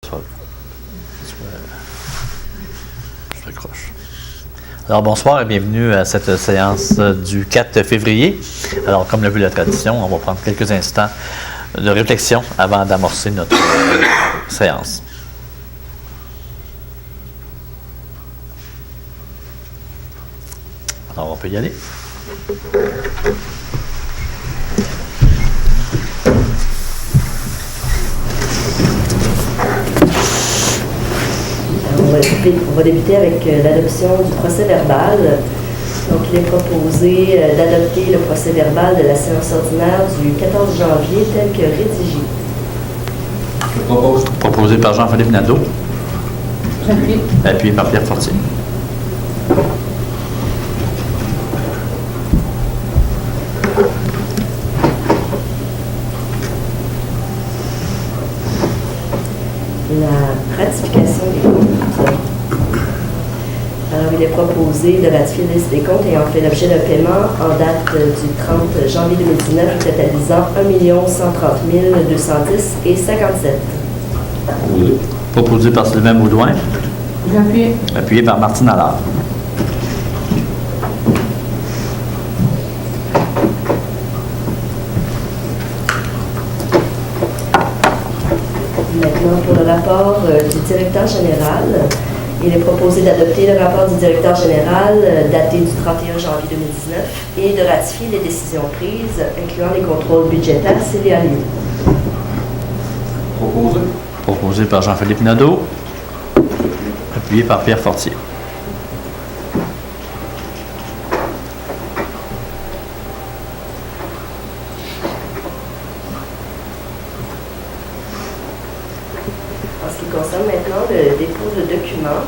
Je raccroche. Alors, bonsoir et bienvenue à cette séance du 4 février. Alors, comme l'a vu la tradition, on va prendre quelques instants de réflexion avant d'amorcer notre séance. Alors, on peut y aller. On va débuter avec l'adoption du procès-verbal. Donc, il est proposé d'adopter le procès-verbal de la séance ordinaire du 14 janvier tel que rédigé. Je propose. Proposé par Jean-Philippe Nadeau. J'appuie. Appuyé par Pierre Fortier. La ratification des comptes. Alors, il est proposé de ratifier la liste des comptes ayant fait l'objet d'un paiement en date du 30 janvier 2019 totalisant 1 130 210 et 57. Proposé par Sylvain Baudouin. J'appuie. Appuyé par Martine Allard. Maintenant, pour le rapport du directeur général, il est proposé d'adopter le rapport du directeur général daté du 31 janvier 2019 et de ratifier les décisions prises, incluant les contrôles budgétaires s'il y a lieu. Proposé. Proposé par Jean-Philippe Nadeau. Appuyé par Pierre Fortier. En ce qui concerne maintenant le dépôt de documents,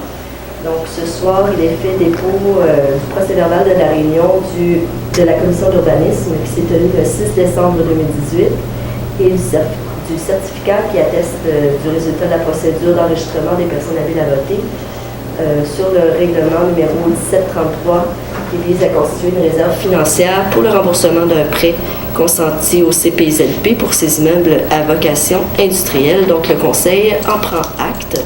donc ce soir, il est fait dépôt du procès-verbal de la réunion de la commission d'urbanisme qui s'est tenue le 6 décembre 2018 et du certificat qui atteste du résultat de la procédure d'enregistrement des personnes habiles à voter sur le règlement numéro 1733 qui vise à constituer une réserve financière pour le remboursement d'un prêt consenti au CPZP pour ces immeubles à vocation industrielle. Donc, le Conseil en prend acte.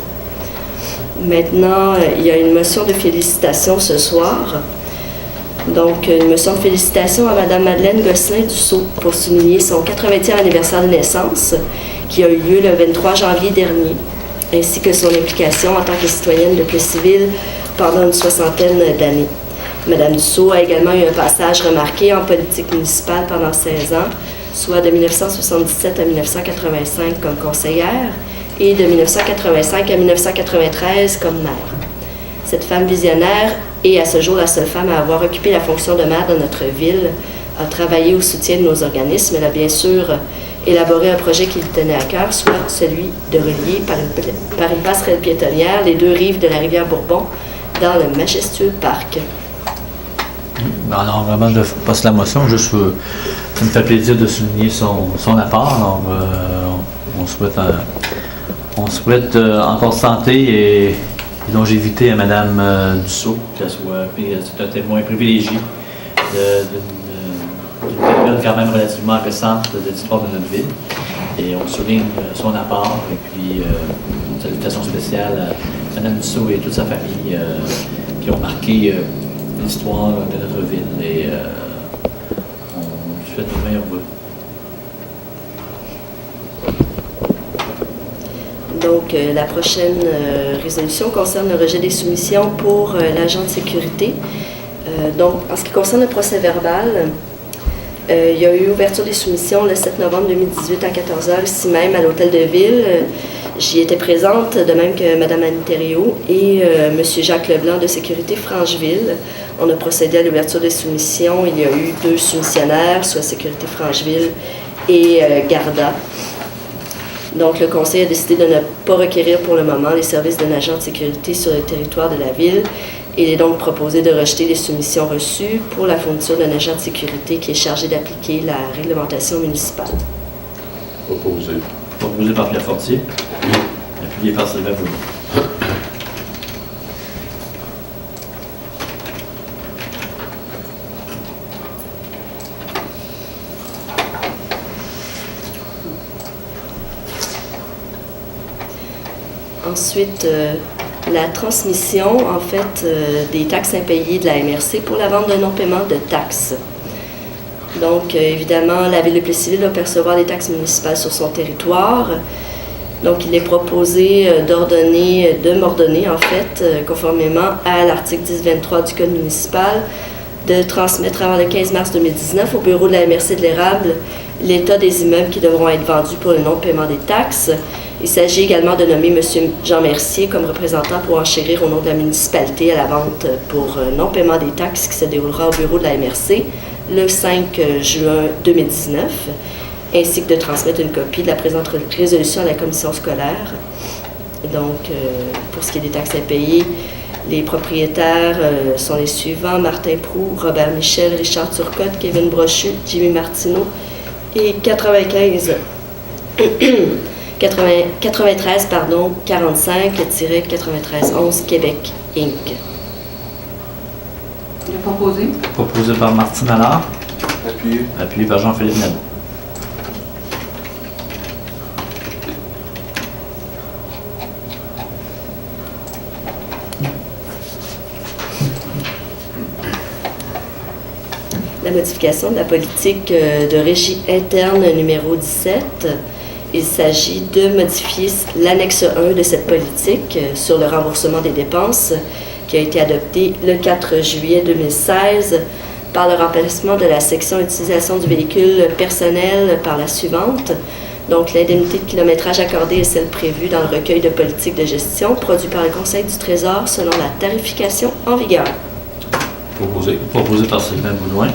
Maintenant, il y a une motion de félicitations ce soir. Donc, une motion de félicitations à Mme Madeleine Gosselin-Dussault pour souligner son 80e anniversaire de naissance qui a eu lieu le 23 janvier dernier, ainsi que son implication en tant que citoyenne de Plessisville pendant une soixantaine d'années. Mme Dussault a également eu un passage remarqué en politique municipale pendant 16 ans, soit de 1977 à 1985 comme conseillère et de 1985 à 1993 comme maire. Cette femme visionnaire et à ce jour la seule femme à avoir occupé la fonction de maire de notre ville a travaillé au soutien de nos organismes. Elle a bien sûr élaboré un projet qui lui tenait à cœur, soit celui de relier par une passerelle piétonnière les deux rives de la rivière Bourbon dans le majestueux parc. Alors, vraiment, je passe la motion. Juste, ça me fait plaisir de souligner son apport. Alors, on souhaite encore santé et longévité à Mme Dussault, qu'elle soit. Puis c'est un témoin privilégié d'une période quand même relativement récente de l'histoire de notre ville. Et on souligne son apport. Et puis, une salutation spéciale à Mme Dussault et toute sa famille qui ont marqué l'histoire de notre ville et on lui souhaite nos meilleurs vœux. Donc, la prochaine résolution concerne le rejet des soumissions pour l'agent de sécurité. Donc, en ce qui concerne le procès-verbal, il y a eu ouverture des soumissions le 7 novembre 2018 à 14h, ici même à l'Hôtel de Ville. J'y étais présente, de même que Mme Annie Thériault et M. Jacques Leblanc de Sécurité Francheville. On a procédé à l'ouverture des soumissions. Il y a eu 2 soumissionnaires, soit Sécurité Francheville et Garda. Donc, le Conseil a décidé de ne pas requérir pour le moment les services d'un agent de sécurité sur le territoire de la ville. Il est donc proposé de rejeter les soumissions reçues pour la fourniture d'un agent de sécurité qui est chargé d'appliquer la réglementation municipale. Proposé. Proposé par Pierre Fortier, appuyé par Sylvain Baudouin. Ensuite, la transmission, en fait, des taxes impayées de la MRC pour la vente de non-paiement de taxes. Donc, évidemment, la Ville de Plessisville va percevoir des taxes municipales sur son territoire. Donc, il est proposé de m'ordonner, en fait, conformément à l'article 1023 du Code municipal, de transmettre avant le 15 mars 2019 au bureau de la MRC de l'Érable l'état des immeubles qui devront être vendus pour le non-paiement des taxes. Il s'agit également de nommer M. Jean Mercier comme représentant pour enchérir au nom de la municipalité à la vente pour non-paiement des taxes qui se déroulera au bureau de la MRC le 5 juin 2019, ainsi que de transmettre une copie de la présente résolution à la commission scolaire. Donc, pour ce qui est des taxes impayées, les propriétaires sont les suivants: Martin Proulx, Robert Michel, Richard Turcotte, Kevin Brochu, Jimmy Martineau et 93 45-93-11 Québec Inc. Le proposé. Proposé par Martine Allard, Appuyé. appuyé par Jean-Philippe Nadeau. La modification de la politique de régie interne numéro 17. Il s'agit de modifier l'annexe 1 de cette politique sur le remboursement des dépenses qui a été adoptée le 4 juillet 2016 par le remplacement de la section utilisation du véhicule personnel par la suivante. Donc, l'indemnité de kilométrage accordée est celle prévue dans le recueil de politique de gestion produit par le Conseil du Trésor selon la tarification en vigueur. Proposé. Proposé par Sylvain Boudouin,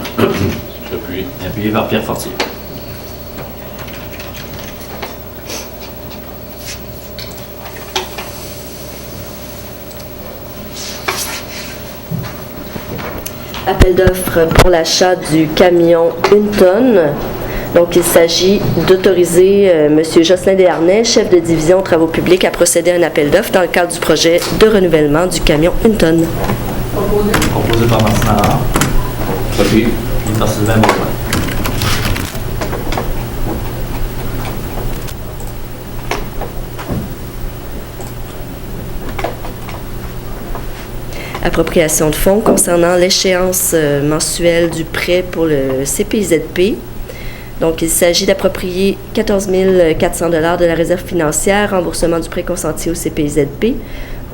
Appuyé. appuyé par Pierre Fortier. Appel d'offres pour l'achat du camion 1 tonne. Donc, il s'agit d'autoriser M. Jocelyn Desharnais, chef de division travaux publics, à procéder à un appel d'offres dans le cadre du projet de renouvellement du camion 1 tonne. Proposé. Proposé par Martine Allard, Appuyé. appuyé par Sylvain Boudouin. Appropriation de fonds concernant l'échéance mensuelle du prêt pour le CPIZP. Donc, il s'agit d'approprier 14 400 $ de la réserve financière, remboursement du prêt consenti au CPIZP,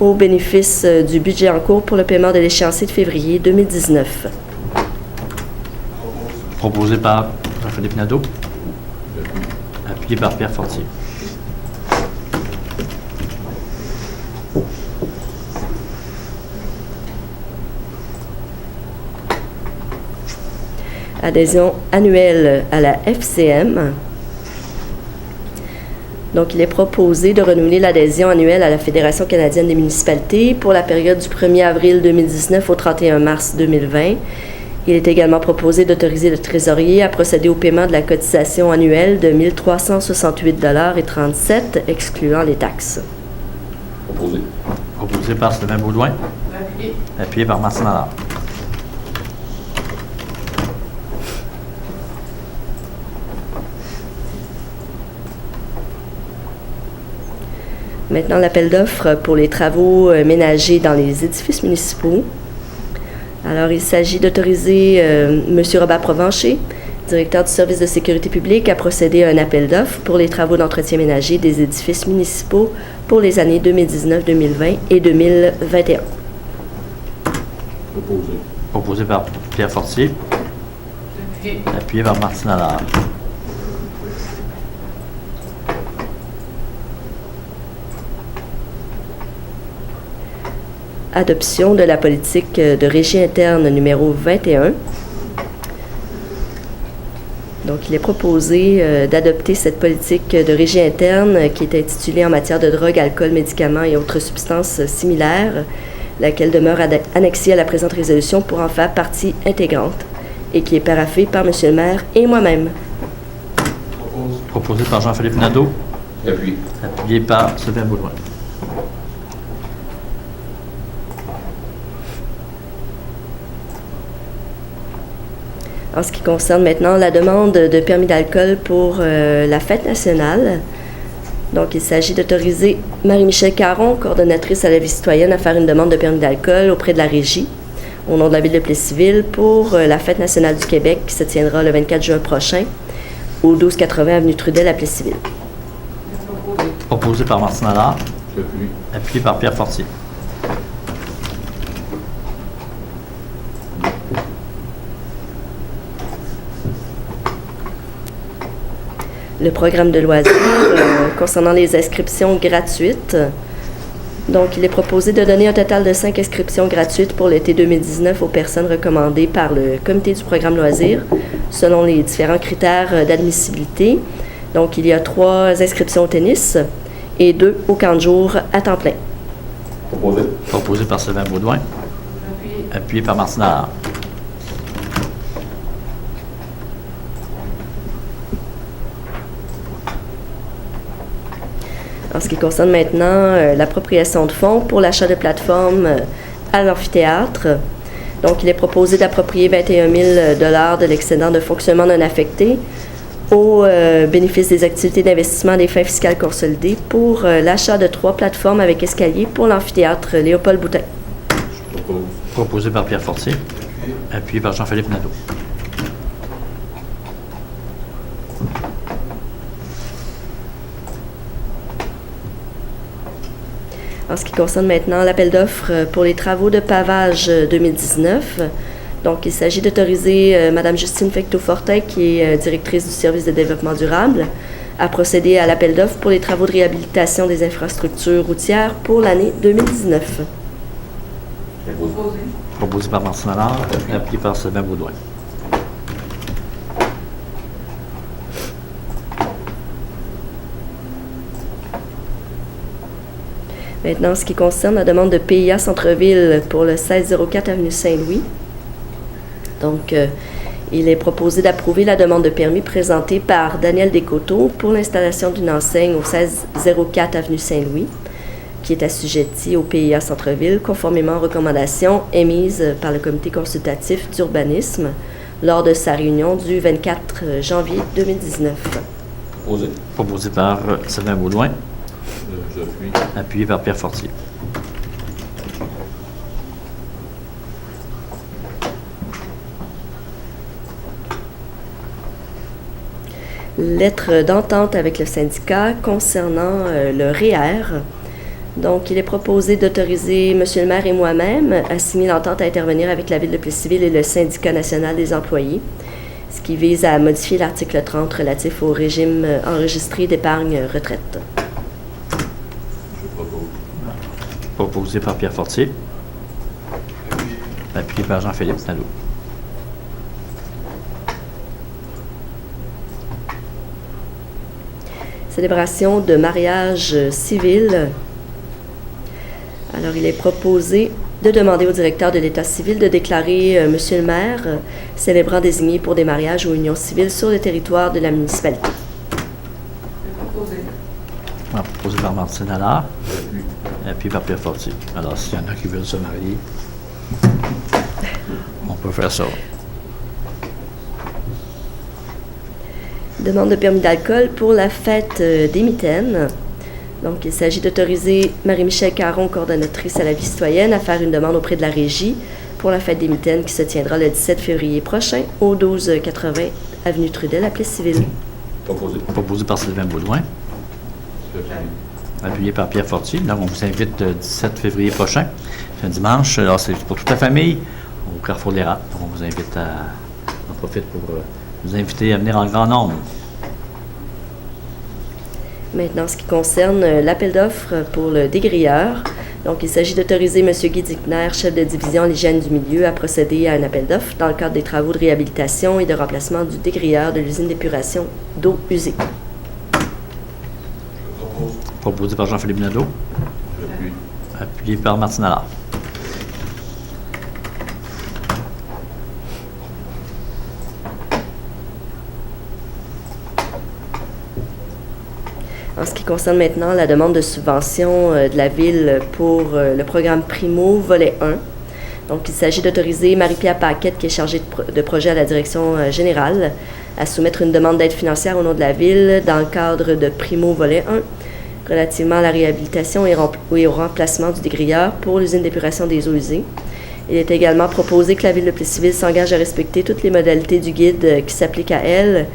au bénéfice du budget en cours pour le paiement de l'échéancier de février 2019. Proposé par Jean-Philippe Nadeau, appuyé par Pierre Fortier. Adhésion annuelle à la FCM. Donc, il est proposé de renouveler l'adhésion annuelle à la Fédération canadienne des municipalités pour la période du 1er avril 2019 au 31 mars 2020. Il est également proposé d'autoriser le trésorier à procéder au paiement de la cotisation annuelle de 1 368,37 $, excluant les taxes. Proposé. Proposé par Sylvain Baudouin, Appuyé. appuyé par Martine Allard. Maintenant, l'appel d'offres pour les travaux ménagers dans les édifices municipaux. Alors, il s'agit d'autoriser M. Robert Provencher, directeur du service de sécurité publique, à procéder à un appel d'offres pour les travaux d'entretien ménager des édifices municipaux pour les années 2019, 2020 et 2021. Proposé. Proposé par Pierre Fortier, Appuyé. appuyé par Martine Allard. Adoption de la politique de régie interne numéro 21. Donc, il est proposé d'adopter cette politique de régie interne qui est intitulée « En matière de drogue, alcool, médicaments et autres substances similaires », laquelle demeure annexée à la présente résolution pour en faire partie intégrante et qui est paraphée par M. le maire et moi-même. Proposé par Jean-Philippe Nadeau, Appuyé. appuyé par Sylvain Baudouin. En ce qui concerne maintenant la demande de permis d'alcool pour la fête nationale, Donc, il s'agit d'autoriser Marie-Michel Caron, coordonnatrice à la vie citoyenne, à faire une demande de permis d'alcool auprès de la Régie, au nom de la Ville de Plessisville, pour la Fête nationale du Québec qui se tiendra le 24 juin prochain au 1280 avenue Trudel à Plessisville. Proposé. Proposé par Martine Allard, J'appuie. appuyé par Pierre Fortier. Le programme de loisirs concernant les inscriptions gratuites. Donc, il est proposé de donner un total de 5 inscriptions gratuites pour l'été 2019 aux personnes recommandées par le comité du programme loisirs selon les différents critères d'admissibilité. Donc, il y a 3 inscriptions au tennis et 2 au camp de jour à temps plein. Proposé. Proposé par Sylvain Baudouin, Appuyé. appuyé par Martine Allard. En ce qui concerne maintenant l'appropriation de fonds pour l'achat de plateformes à l'amphithéâtre. Donc, il est proposé d'approprier 21 000 $ de l'excédent de fonctionnement non affecté au bénéfice des activités d'investissement des fins fiscales consolidées pour l'achat de 3 plateformes avec escalier pour l'amphithéâtre Léopold Boutin. Je propose. Proposé par Pierre Fortier, appuyé par Jean-Philippe Nadeau. En ce qui concerne maintenant l'appel d'offres pour les travaux de pavage 2019, donc il s'agit d'autoriser Mme Justine Fecteau-Fortin, qui est directrice du service de développement durable, à procéder à l'appel d'offres pour les travaux de réhabilitation des infrastructures routières pour l'année 2019. Proposé. Proposé par Martine Allard, appuyé par Sylvain Baudouin. Maintenant, en ce qui concerne la demande de PIA Centre-Ville pour le 1604 avenue Saint-Louis. Donc, il est proposé d'approuver la demande de permis présentée par Daniel Descoteaux pour l'installation d'une enseigne au 1604 avenue Saint-Louis, qui est assujettie au PIA Centre-Ville, conformément aux recommandations émises par le comité consultatif d'urbanisme lors de sa réunion du 24 janvier 2019. Proposé. Proposé par Sylvain Baudouin, J'appuie. appuyé par Pierre Fortier. Lettre d'entente avec le syndicat concernant le REER. Donc, il est proposé d'autoriser M. le maire et moi-même à signer l'entente à intervenir avec la Ville de Plessisville et le syndicat national des employés, ce qui vise à modifier l'article 30 relatif au régime enregistré d'épargne retraite. Je propose. Proposé par Pierre Fortier, appuyé par Jean-Philippe Nadeau. Célébration de mariage civil. Alors, il est proposé de demander au directeur de l'État civil de déclarer M. le maire célébrant désigné pour des mariages ou unions civiles sur le territoire de la municipalité. Proposé. Proposé par Martine Allard, J'appuie. appuyé par Pierre Fortier. Alors, s'il y en a qui veulent se marier, on peut faire ça. Demande de permis d'alcool pour la fête des mitaines. Donc, il s'agit d'autoriser Marie-Michel Caron, coordonnatrice à la vie citoyenne, à faire une demande auprès de la Régie pour la fête des mitaines qui se tiendra le 17 février prochain au 1280 avenue Trudel à Plessisville. Proposé. Proposé par Sylvain Baudouin, J'appuie. appuyé par Pierre Fortier. Donc, on vous invite le 17 février prochain. C'est un dimanche. Alors, c'est pour toute la famille au Carrefour des Rats. Donc, on vous invite à en profiter pour vous inviter à venir en grand nombre. Maintenant, ce qui concerne l'appel d'offres pour le dégrilleur. Donc, il s'agit d'autoriser M. Guy Dickner, chef de division à l'hygiène du milieu, à procéder à un appel d'offres dans le cadre des travaux de réhabilitation et de remplacement du dégrilleur de l'usine d'épuration d'eau usée. Je propose. Proposé par Jean-Philippe Nadeau, J'appuie. appuyé par Martine Allard. En ce qui concerne maintenant la demande de subvention de la Ville pour le programme Primo, volet 1. Donc, il s'agit d'autoriser Marie-Pierre Paquette, qui est chargée de projet à la direction générale, à soumettre une demande d'aide financière au nom de la Ville dans le cadre de Primo, volet 1, relativement à la réhabilitation et au remplacement du dégrilleur pour l'usine d'épuration des eaux usées. Il est également proposé que la Ville de Plessisville s'engage à respecter toutes les modalités du guide qui s'appliquent à elle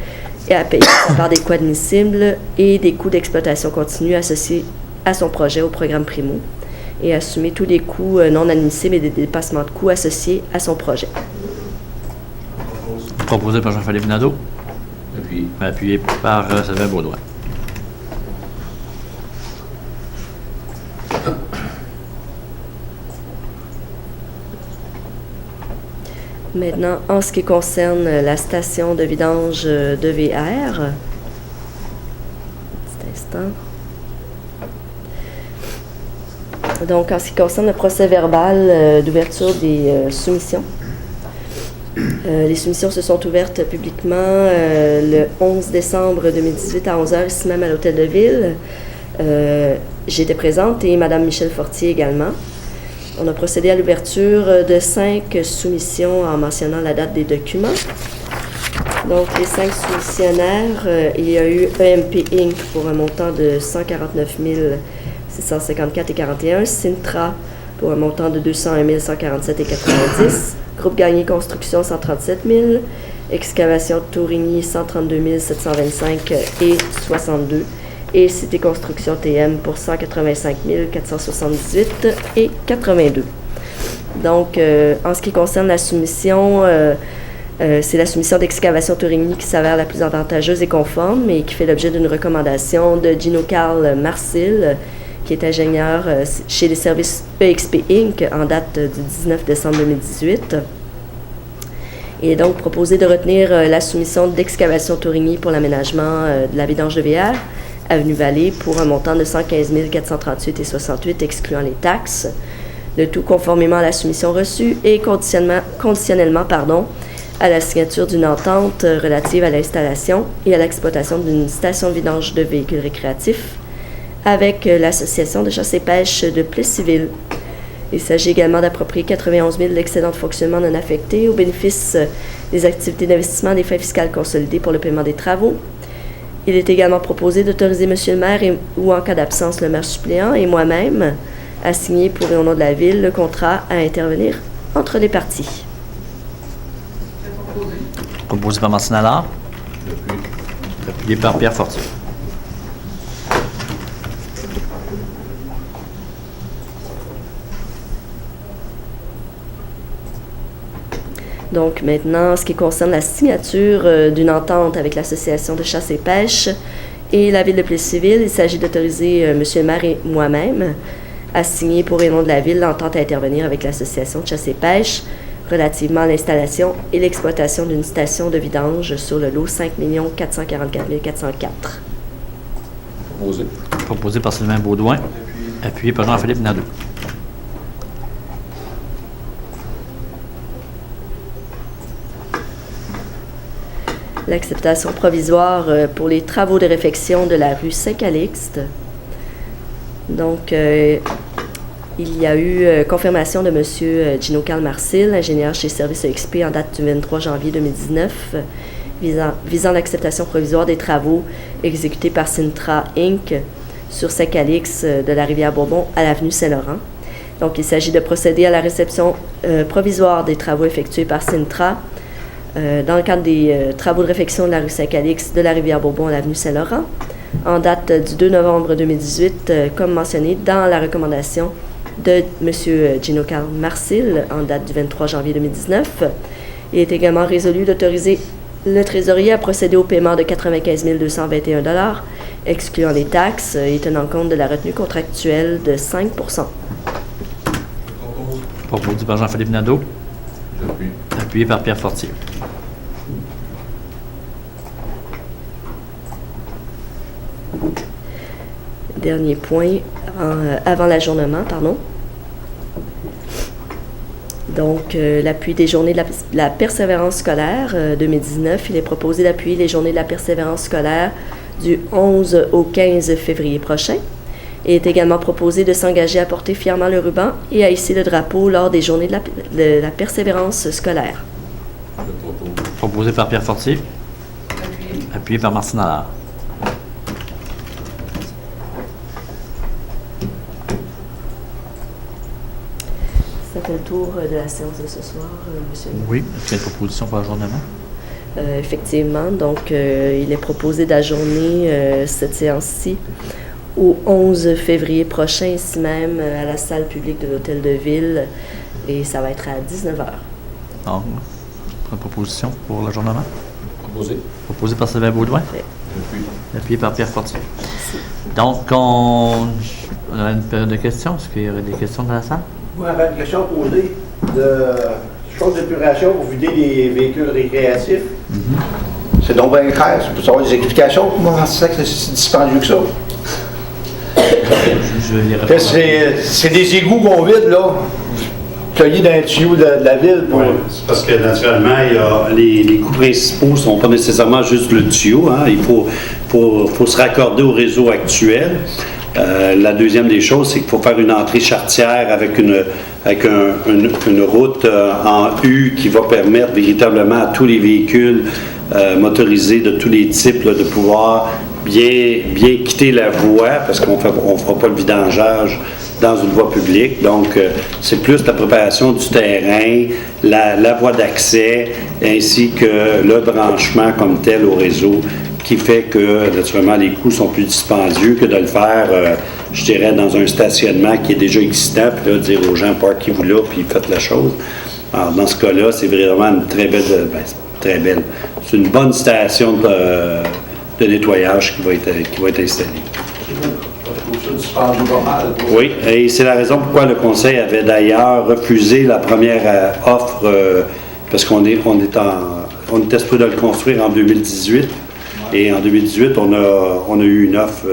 et à payer par des coûts admissibles et des coûts d'exploitation continue associés à son projet au programme Primo et assumer tous les coûts non admissibles et des dépassements de coûts associés à son projet. Proposé par Jean-Philippe Nadeau, Appuyé. appuyé par Sylvain Baudouin. Maintenant, en ce qui concerne la station de vidange de VR, petit instant. Donc, en ce qui concerne le procès verbal d'ouverture des soumissions, les soumissions se sont ouvertes publiquement le 11 décembre 2018 à 11h, ici même à l'Hôtel de Ville. J'étais présente et Mme Michèle Fortier également. On a procédé à l'ouverture de 5 soumissions en mentionnant la date des documents. Donc, les 5 soumissionnaires, il y a eu EMP Inc. pour un montant de 149 654,41, Sintra pour un montant de 201 147,90, Groupe Gagné Construction 137 000, Excavation Tourigny 132 725,62 et Cité Construction TM pour 185 478,82. Donc, en ce qui concerne la soumission, c'est la soumission d'Excavation Tourigny qui s'avère la plus avantageuse et conforme et qui fait l'objet d'une recommandation de Gino Carl Marcil, qui est ingénieur chez les services EXP Inc. en date du 19 décembre 2018. Il est donc proposé de retenir la soumission d'Excavation Tourigny pour l'aménagement de la vidange de VR, Avenue Vallée, pour un montant de 115 438,68, excluant les taxes. Le tout conformément à la soumission reçue et conditionnellement à la signature d'une entente relative à l'installation et à l'exploitation d'une station de vidange de véhicules récréatifs avec l'Association de chasse et pêche de Plessisville. Il s'agit également d'approprier 91 000 de l'excédent de fonctionnement non affecté au bénéfice des activités d'investissement des fins fiscales consolidées pour le paiement des travaux. Il est également proposé d'autoriser M. le maire ou en cas d'absence le maire suppléant et moi-même à signer pour et au nom de la Ville le contrat à intervenir entre les parties. C'est proposé. Proposé par Martine Allard, J'appuie. appuyé par Pierre Fortier. Donc maintenant, en ce qui concerne la signature d'une entente avec l'Association de chasse et pêche et la Ville de Plessisville, il s'agit d'autoriser M. le maire et moi-même à signer pour et nom de la Ville l'entente à intervenir avec l'Association de chasse et pêche relativement à l'installation et l'exploitation d'une station de vidange sur le lot 5 444 404. Proposé. Proposé par Sylvain Baudouin, appuyé par Jean-Philippe Nadeau. L'acceptation provisoire pour les travaux de réfection de la rue Saint-Calixte. Donc, il y a eu confirmation de M. Gino Carl Marcil, ingénieur chez Service EXP en date du 23 janvier 2019, visant l'acceptation provisoire des travaux exécutés par Sintra Inc. sur Saint-Calixte de la rivière Bourbon à l'avenue Saint-Laurent. Donc, il s'agit de procéder à la réception provisoire des travaux effectués par Sintra dans le cadre des travaux de réfection de la rue Saint-Calixte de la rivière Bourbon à l'avenue Saint-Laurent, en date du 2 novembre 2018, comme mentionné dans la recommandation de M. Gino Carl Marcil, en date du 23 janvier 2019. Il est également résolu d'autoriser le trésorier à procéder au paiement de 95 221 $, excluant les taxes et tenant compte de la retenue contractuelle de 5 %. Proposé par Jean-Philippe Nadeau, J'appuie. appuyé par Pierre Fortier. Dernier point, avant l'ajournement, pardon. Donc, l'appui des journées de la persévérance scolaire 2019, il est proposé d'appuyer les journées de la persévérance scolaire du 11 au 15 février prochain. Il est également proposé de s'engager à porter fièrement le ruban et à hisser le drapeau lors des journées de la persévérance scolaire. Je propose. Proposé par Pierre Fortier, Appuyé. appuyé par Martine Allard. Ça fait le tour de la séance de ce soir, monsieur. Oui. Quelle proposition pour l'ajournement? Effectivement, donc il est proposé d'ajourner cette séance-ci au 11 février prochain, ici même à la salle publique de l'Hôtel de Ville, et ça va être à 19h. Donc, une proposition pour l'ajournement? Proposé. Proposé par Sylvain Baudouin? J'appuie. Appuyé par Pierre Fortier. Donc, on a une période de questions. Est-ce qu'il y aurait des questions dans la salle? Moi, j'avais une question posée de choses d'épuration pour vider les véhicules récréatifs. C'est donc bien clair. C'est pour savoir des explications. Comment c'est que c'est si dispendieux que ça? Je vais y répondre. C'est des égouts qu'on vide, là. Cueillis dans les tuyaux de la ville. Pour... Oui, c'est parce que naturellement, il y a les coûts principaux ne sont pas nécessairement juste le tuyau. Hein. Il faut se raccorder au réseau actuel. La deuxième des choses, c'est qu'il faut faire une entrée charretière avec une route en U qui va permettre véritablement à tous les véhicules motorisés de tous les types là, de pouvoir bien quitter la voie, parce qu'on ne fera pas le vidangeage dans une voie publique. Donc, c'est plus la préparation du terrain, la voie d'accès, ainsi que le branchement comme tel au réseau, qui fait que, naturellement, les coûts sont plus dispendieux que de le faire, je dirais, dans un stationnement qui est déjà existant, puis là, dire aux gens, parquez-vous là, puis faites la chose. Alors, dans ce cas-là, c'est vraiment une très belle, c'est une bonne station de nettoyage qui va être installée. Oui, et c'est la raison pourquoi le Conseil avait d'ailleurs refusé la première offre, parce qu'on était supposé de le construire en 2018, et en 2018, on a eu une offre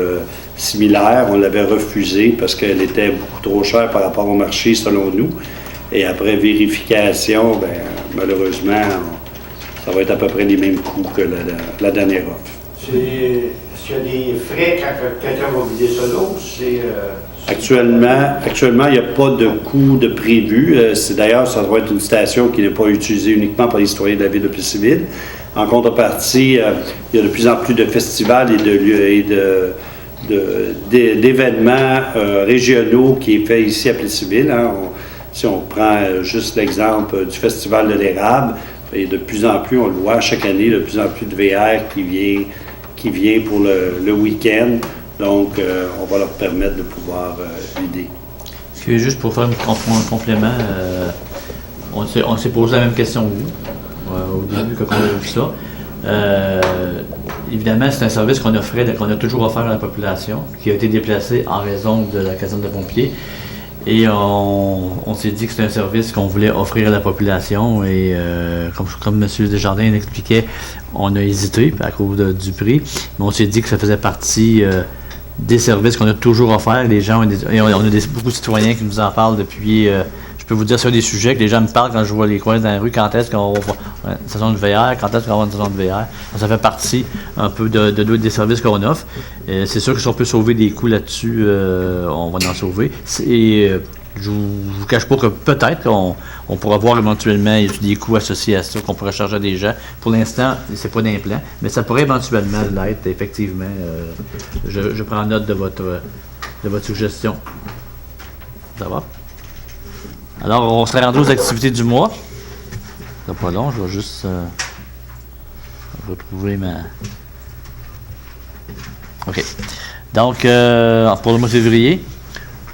similaire, on l'avait refusée parce qu'elle était beaucoup trop chère par rapport au marché, selon nous, et après vérification, malheureusement, ça va être à peu près les mêmes coûts que la dernière offre. Est-ce qu'il y a des frais quand quelqu'un va vider ça là ou c'est... Actuellement, il n'y a pas de coût de prévu. D'ailleurs, ça va être une station qui n'est pas utilisée uniquement par les citoyens de la ville de Plessisville. En contrepartie, il y a de plus en plus de festivals et d'événements régionaux qui est fait ici à Plessisville. Hein. Si on prend juste l'exemple du Festival de l'érable, et de plus en plus, on le voit chaque année, de plus en plus de VR qui vient pour le week-end. Donc, on va leur permettre de pouvoir vider. Juste pour faire un complément, on s'est posé la même question que vous, au début, quand on a vu ça. Évidemment, c'est un service qu'on a toujours offert à la population, qui a été déplacé en raison de la caserne de pompiers. Et on s'est dit que c'était un service qu'on voulait offrir à la population. Et comme M. Desjardins l'expliquait, on a hésité à cause du prix, mais on s'est dit que ça faisait partie des services qu'on a toujours offerts. Les gens, on a beaucoup de citoyens qui nous en parlent depuis. Je peux vous dire sur des sujets que les gens me parlent quand je vois les coins dans la rue, quand est-ce qu'on va avoir une saison de VR, quand est-ce qu'on va avoir une saison de VR. Donc, ça fait partie un peu des services qu'on offre. C'est sûr que si on peut sauver des coûts là-dessus, on va en sauver. Et je ne vous cache pas que peut-être on pourra voir éventuellement des coûts associés à ça qu'on pourrait charger à des gens. Pour l'instant, c'est pas d'implant, mais ça pourrait éventuellement l'être, effectivement. Je prends note de votre suggestion. Ça va? Alors, on serait rendu aux activités du mois. C'est pas long, je vais juste retrouver ma... OK. Donc, pour le mois de février,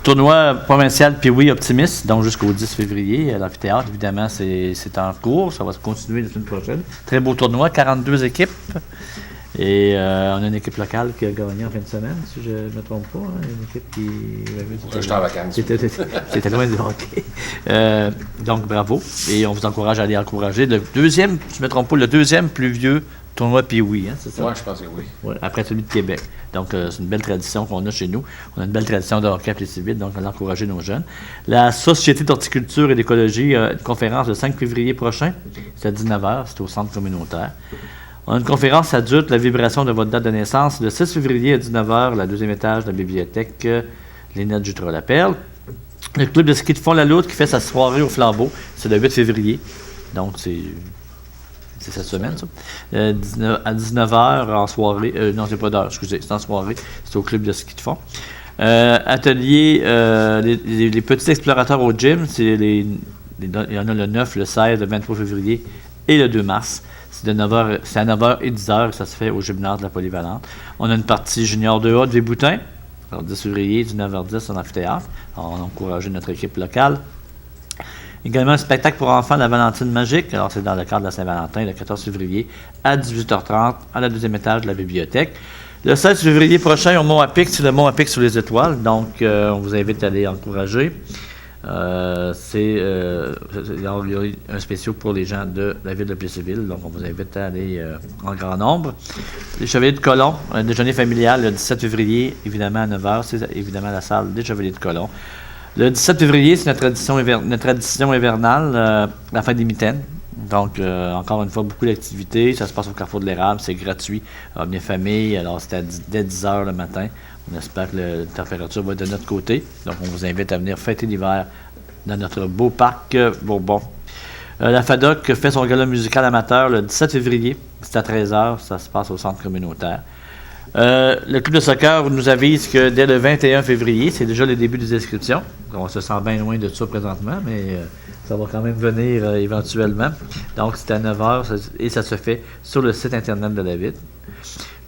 tournoi provincial Pee-Wee Optimiste, donc jusqu'au 10 février, à l'amphithéâtre. Évidemment, c'est en cours, ça va se continuer la semaine prochaine. Très beau tournoi, 42 équipes. Et on a une équipe locale qui a gagné en fin de semaine, si je ne me trompe pas. Hein, une équipe qui... J'étais en vacances. C'était loin du hockey. Donc, bravo. Et on vous encourage à aller encourager. Le deuxième, si je ne me trompe pas, le deuxième plus vieux tournoi Pee-Wee, hein, c'est ça? Oui, je pense que oui. Ouais, après celui de Québec. Donc, c'est une belle tradition qu'on a chez nous. On a une belle tradition de hockey à Plessisville, donc on va encourager nos jeunes. La Société d'horticulture et d'écologie a une conférence le 5 février prochain. C'est à 19h, c'est au centre communautaire. On a une conférence adulte, la vibration de votre date de naissance, le 6 février à 19h, la deuxième étage de la bibliothèque Lénette Jutra-Lapelle. Le club de ski de fond La Loutre qui fait sa soirée au flambeau, c'est le 8 février. Donc, c'est cette semaine, ça. À 19h en soirée. Non, c'est pas d'heure, excusez, c'est en soirée. C'est au club de ski de fond. Atelier, les petits explorateurs au gym, il y en a le 9, le 16, le 23 février et le 2 mars. C'est à 9h et 10h, ça se fait au gymnase de la Polyvalente. On a une partie junior 2A de Véboutin, le 10 février, du 9h10 en amphithéâtre. On a encouragé notre équipe locale. Également un spectacle pour enfants de la Valentine Magique. Alors, c'est dans le cadre de la Saint-Valentin, le 14 février, à 18h30, à la 2e étage de la bibliothèque. Le 16 février prochain, au Mont-à-Pic, c'est le Mont-à-Pic sous les étoiles. Donc, on vous invite à aller encourager. Il y a un spécial pour les gens de la ville de Plessisville. Donc, on vous invite à aller en grand nombre. Les Chevaliers de Colomb, un déjeuner familial le 17 février, évidemment à 9h. C'est évidemment la salle des Chevaliers de Colomb. Le 17 février, c'est notre tradition hivernale, la fête des mitaines. Donc, encore une fois, beaucoup d'activités. Ça se passe au Carrefour de l'Érable, c'est gratuit. Alors, bien famille, alors c'était dès 10h le matin. On espère que la température va être de notre côté. Donc, on vous invite à venir fêter l'hiver dans notre beau parc Bourbon. La FADOC fait son gala musical amateur le 17 février. C'est à 13h, ça se passe au centre communautaire. Le club de soccer nous avise que dès le 21 février, c'est déjà le début des inscriptions. On se sent bien loin de ça présentement, mais ça va quand même venir éventuellement. Donc, c'est à 9h et ça se fait sur le site Internet de la ville.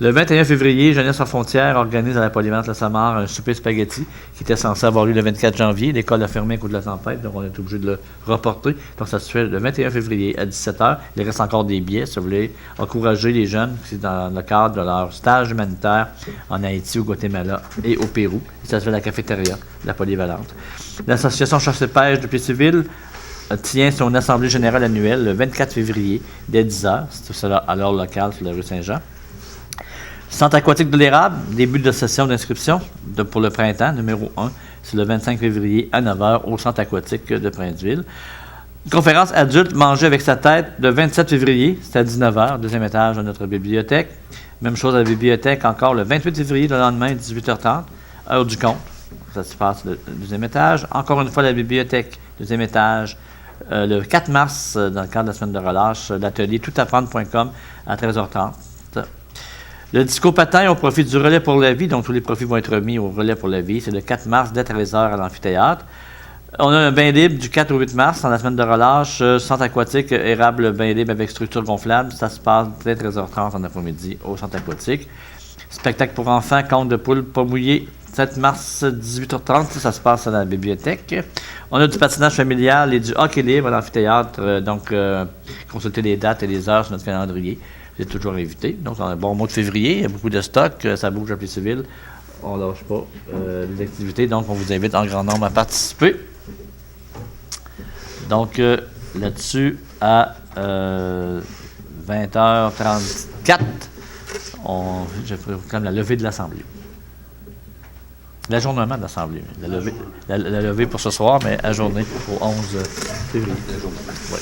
Le 21 février, Jeunesse sans frontières organise à la Polyvalente La Samar un souper spaghetti qui était censé avoir lieu le 24 janvier. L'école a fermé à cause de la tempête, donc on est obligé de le reporter. Donc, ça se fait le 21 février à 17h. Il reste encore des billets si vous voulez encourager les jeunes. C'est dans le cadre de leur stage humanitaire en Haïti, au Guatemala et au Pérou. Et ça se fait à la cafétéria de la Polyvalente. L'association Chasse et Pêche de Plessisville tient son assemblée générale annuelle le 24 février dès 10h. C'est tout cela à l'heure locale sur la rue Saint-Jean. Centre aquatique de l'Érable, début de session d'inscription pour le printemps, numéro 1. C'est le 25 février à 9h au centre aquatique de Princeville. Conférence adulte, manger avec sa tête, le 27 février, c'est à 19h, 2e étage de notre bibliothèque. Même chose à la bibliothèque, encore le 28 février, le lendemain, 18h30, heure du compte. Ça se passe le 2e étage. Encore une fois, la bibliothèque, 2e étage. Le 4 mars, dans le cadre de la semaine de relâche, l'atelier toutapprendre.com à 13h30. Le disco patin au profit du Relais pour la vie, donc tous les profits vont être remis au Relais pour la vie. C'est le 4 mars dès 13h à l'amphithéâtre. On a un bain libre du 4 au 8 mars dans la semaine de relâche. Centre aquatique, érable bain libre avec structure gonflable. Ça se passe dès 13h30 en après-midi au centre aquatique. Spectacle pour enfants, conte de poule pas mouillé. 7 mars, 18h30, ça se passe à la bibliothèque. On a du patinage familial et du hockey libre à l'amphithéâtre. Donc, consultez les dates et les heures sur notre calendrier. C'est toujours invité. Donc, on a un bon mois de février. Il y a beaucoup de stock. Ça bouge à Plessisville. On ne lâche pas les activités. Donc, on vous invite en grand nombre à participer. Donc, là-dessus, à 20h34, je proclame la levée de l'Assemblée. L'ajournement de l'Assemblée. La levée pour ce soir, mais ajournée au 11 février. Ouais.